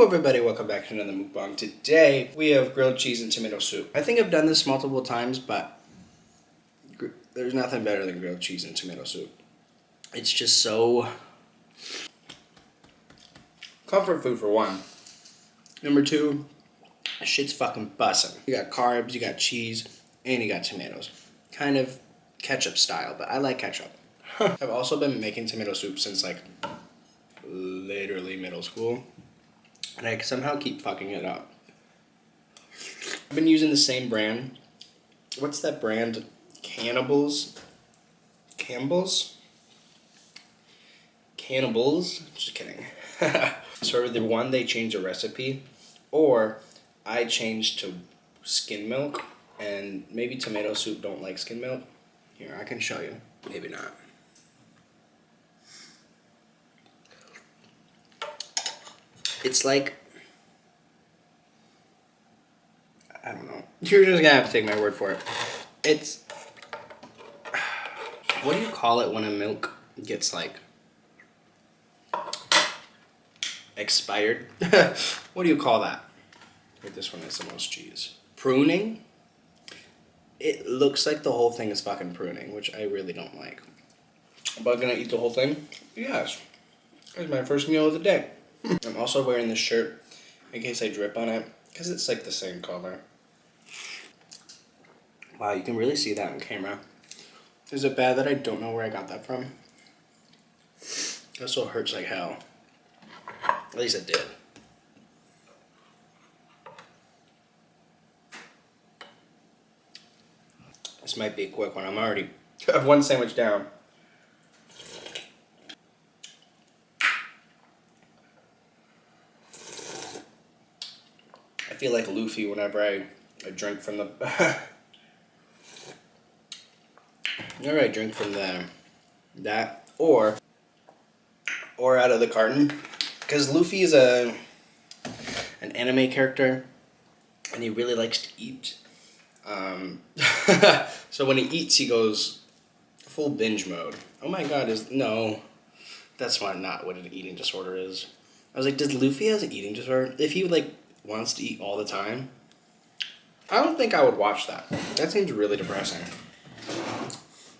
everybody, welcome back to another MukBang. Today we have grilled cheese and tomato soup. I think I've done this multiple times, but there's nothing better than grilled cheese and tomato soup. It's just so comfort food for one. Number two, shit's fucking bussin'. You got carbs, you got cheese, and you got tomatoes. Kind of ketchup style, but I like ketchup. I've also been making tomato soup since like literally middle school. And I somehow keep fucking it up. I've been using the same brand. What's that brand? Cannibals? Campbell's? Cannibals? Just kidding. So either one, they change a recipe, or I changed to skim milk, and maybe tomato soup don't like skim milk. Here, I can show you. Maybe not. It's like, I don't know. You're just gonna have to take my word for it. It's, what do you call it when a milk gets like expired? What do you call that? Wait, this one has the most cheese. Pruning? It looks like the whole thing is fucking pruning, which I really don't like. But gonna eat the whole thing? Yes. It's my first meal of the day. I'm also wearing this shirt in case I drip on it, because it's like the same color. Wow, you can really see that on camera. Is it bad that I don't know where I got that from? That also hurts like hell. At least it did. This might be a quick one. I'm already one sandwich down. I feel like Luffy whenever I drink from the whenever I drink from that or out of the carton, because Luffy is an anime character and he really likes to eat. So when he eats, he goes full binge mode. Oh my god, no, that's not what an eating disorder is. I was like, does Luffy has an eating disorder? If he like wants to eat all the time, I don't think I would watch that. That seems really depressing.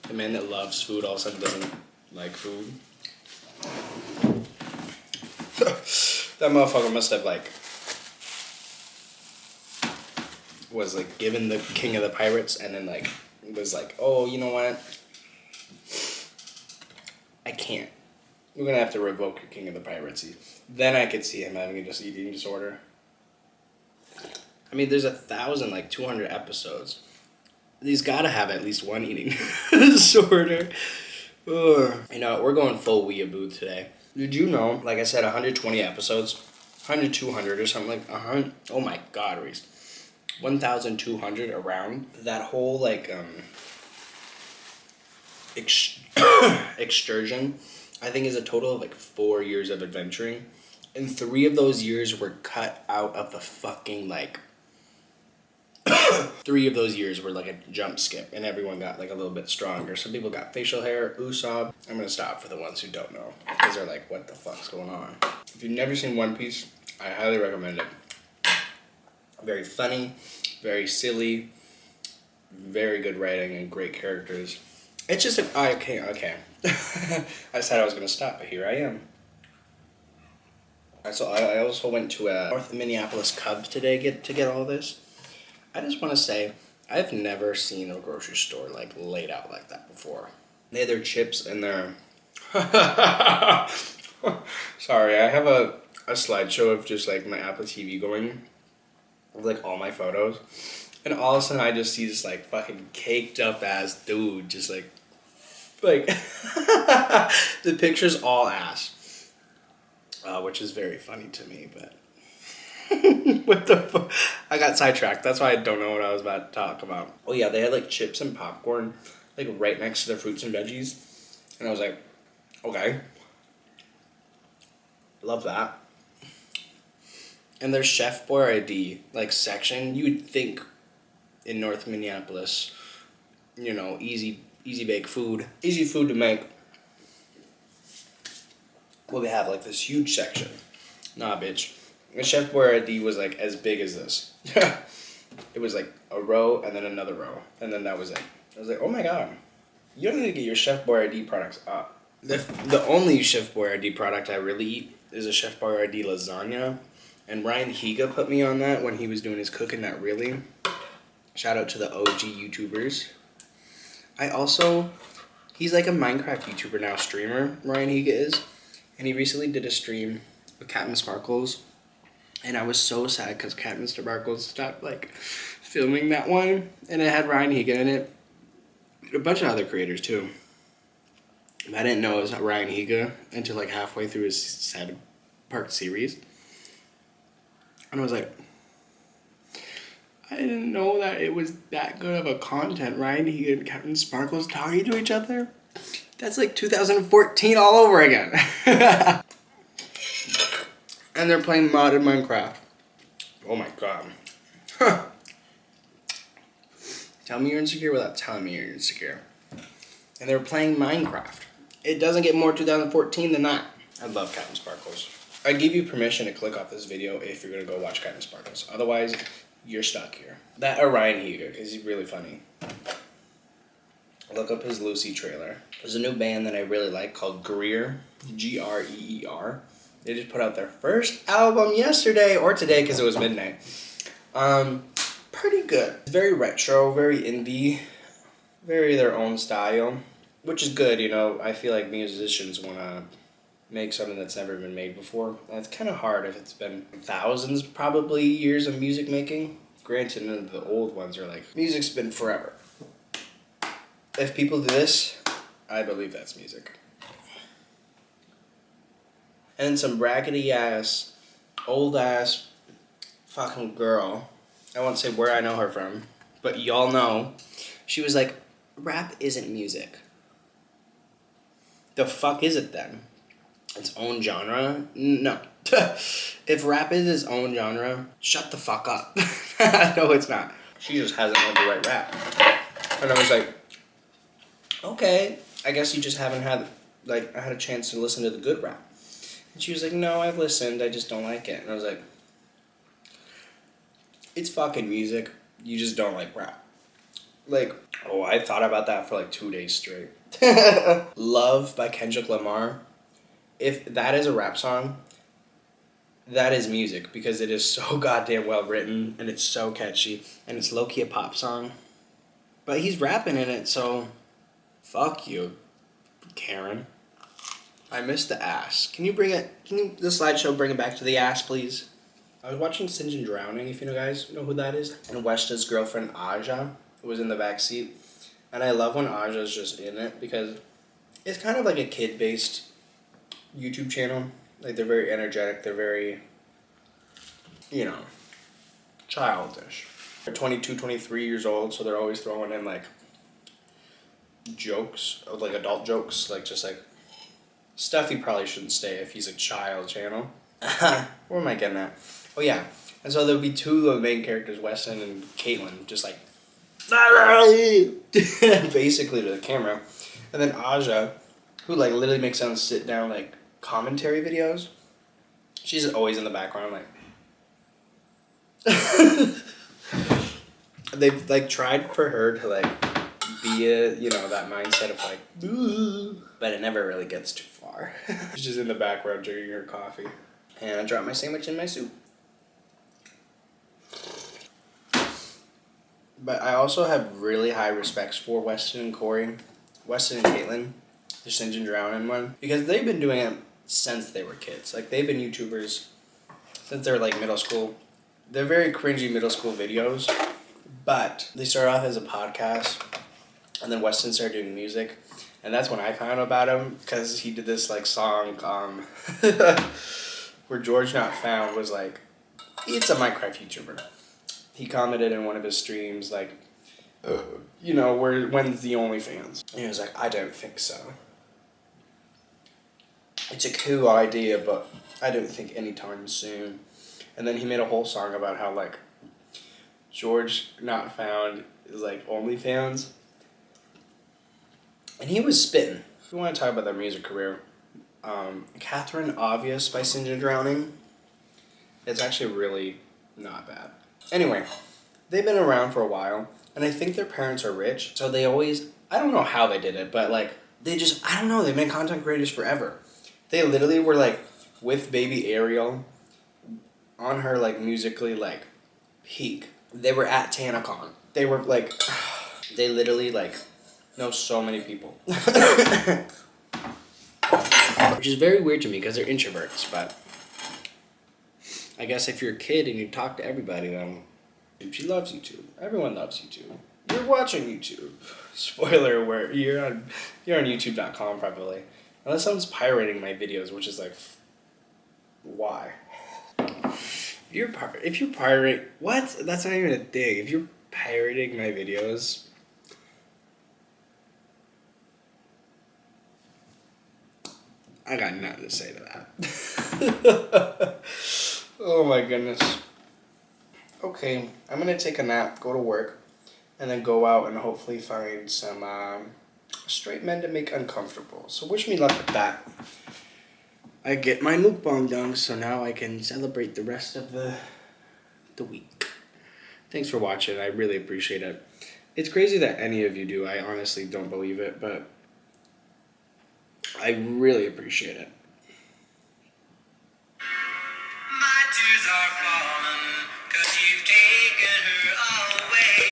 The man that loves food all of a sudden doesn't like food. That motherfucker must have was given the king of the pirates and then was like, oh, you know what? I can't. We're gonna have to revoke your king of the pirates. Then I could see him having just eating disorder. I mean, there's 200 episodes. He's gotta have at least one eating disorder. Ugh. You know, we're going full weeaboo today. Did you know, like I said, 120 episodes, 100, 200 or something like 100. Oh my god, Reese. 1,200 around. That whole excursion, I think, is a total of 4 years of adventuring. And 3 of those years were cut out of the fucking 3 of those years were a jump skip, and everyone got a little bit stronger. Some people got facial hair, Usopp. I'm gonna stop for the ones who don't know, because they're like, what the fuck's going on? If you've never seen One Piece, I highly recommend it. Very funny, very silly, very good writing, and great characters. It's just okay. I said I was gonna stop, but here I am. So I also went to North Minneapolis Cubs today to get all this. I just want to say, I've never seen a grocery store laid out like that before. They had their chips and their... Sorry, I have a slideshow of just my Apple TV going with all my photos. And all of a sudden I just see this fucking caked up ass dude just the picture's all ass. Which is very funny to me, but... What the fuck? I got sidetracked. That's why I don't know what I was about to talk about. Oh yeah, they had chips and popcorn right next to the fruits and veggies. And I was like, okay. Love that. And their Chef Boyardee section, you would think in North Minneapolis, you know, easy bake food, easy food to make. Well, they have this huge section. Nah, bitch. And Chef Boyardee was like as big as this. It was like a row and then another row. And then that was it. I was like, oh my god. You don't need to get your Chef Boyardee products up. The only Chef Boyardee product I really eat is a Chef Boyardee lasagna. And Ryan Higa put me on that when he was doing his Cooking That Really. Shout out to the OG YouTubers. He's like a Minecraft YouTuber now, streamer, Ryan Higa is. And he recently did a stream with Captain Sparkles. And I was so sad because Captain Sparkles stopped like filming that one. And it had Ryan Higa in it. A bunch of other creators too. I didn't know it was Ryan Higa until like halfway through his 7-part series. And I was like, I didn't know that it was that good of a content. Ryan Higa and Captain Sparkles talking to each other. That's like 2014 all over again. And they're playing modded Minecraft. Oh my god. Tell me you're insecure without telling me you're insecure. And they're playing Minecraft. It doesn't get more 2014 than that. I love Captain Sparkles. I give you permission to click off this video if you're going to go watch Captain Sparkles. Otherwise, you're stuck here. That or Ryan Higa, because he's really funny. Look up his Lucy trailer. There's a new band that I really like called Greer. Greer. They just put out their first album yesterday, or today because it was midnight. Pretty good. It's very retro, very indie, very their own style, which is good, you know. I feel like musicians want to make something that's never been made before. And it's kind of hard if it's been thousands, probably, years of music making. Granted, none of the old ones are like, music's been forever. If people do this, I believe that's music. And some raggedy ass, old ass fucking girl, I won't say where I know her from, but y'all know, she was like, rap isn't music. The fuck is it then? Its own genre? No. If rap is its own genre, shut the fuck up. No, it's not. She just hasn't heard the right rap. And I was like, okay, I guess you just haven't had, like, I had a chance to listen to the good rap. And she was like, no, I've listened, I just don't like it. And I was like, it's fucking music, you just don't like rap. Like, oh, I thought about that for like 2 days straight. Love by Kendrick Lamar. If that is a rap song, that is music, because it is so goddamn well written, and it's so catchy, and it's low-key a pop song. But he's rapping in it, so fuck you, Karen. I missed the ass. Can you the slideshow bring it back to the ass, please? I was watching St. Drowning, if you guys know who that is. And Westa's girlfriend, Aja, was in the back seat. And I love when Aja's just in it, because it's kind of like a kid-based YouTube channel. Like, they're very energetic. They're very, you know, childish. They're 22, 23 years old, so they're always throwing in, like, jokes, like adult jokes, like, just, like, stuff he probably shouldn't say if he's a child channel. Where am I getting at? Oh, yeah. And so there'll be two of the main characters, Weston and Caitlin, just like, basically to the camera. And then Aja, who, like, literally makes them sit down, like, commentary videos. She's always in the background, like. They've, like, tried for her to, like, be that mindset of, like, ooh, but it never really gets too far. She's just in the background drinking her coffee. And I dropped my sandwich in my soup. But I also have really high respects for Weston and Corey. Weston and Caitlin, the St. Drowning one. Because they've been doing it since they were kids. Like, they've been YouTubers since they were, like, middle school. They're very cringy middle school videos. But they started off as a podcast. And then Weston started doing music. And that's when I found out about him. Because he did this, like, song, where George Not Found was, like, it's a Minecraft YouTuber. He commented in one of his streams, like, when's the OnlyFans? And he was like, I don't think so. It's a cool idea, but I don't think anytime soon. And then he made a whole song about how, like, George Not Found is, like, OnlyFans. And he was spitting. If you want to talk about their music career, Catherine Obvious by St. Drowning. It's actually really not bad. Anyway, they've been around for a while, and I think their parents are rich, so they always, I don't know how they did it, but like, they just, I don't know, they've been content creators forever. They literally were like with baby Ariel on her like musically like peak. They were at TanaCon. They were like, they literally like know so many people. Which is very weird to me because they're introverts, but I guess if you're a kid and you talk to everybody, then she loves YouTube. Everyone loves YouTube. You're watching YouTube. Spoiler alert, you're on YouTube.com probably. Unless someone's pirating my videos, which is like, why? If you're pirating, what? That's not even a thing. If you're pirating my videos, I got nothing to say to that. Oh my goodness. Okay, I'm gonna take a nap, go to work, and then go out and hopefully find some straight men to make uncomfortable. So wish me luck with that. I get my MukBang done, so now I can celebrate the rest of the week. Thanks for watching. I really appreciate it. It's crazy that any of you do. I honestly don't believe it, but I really appreciate it.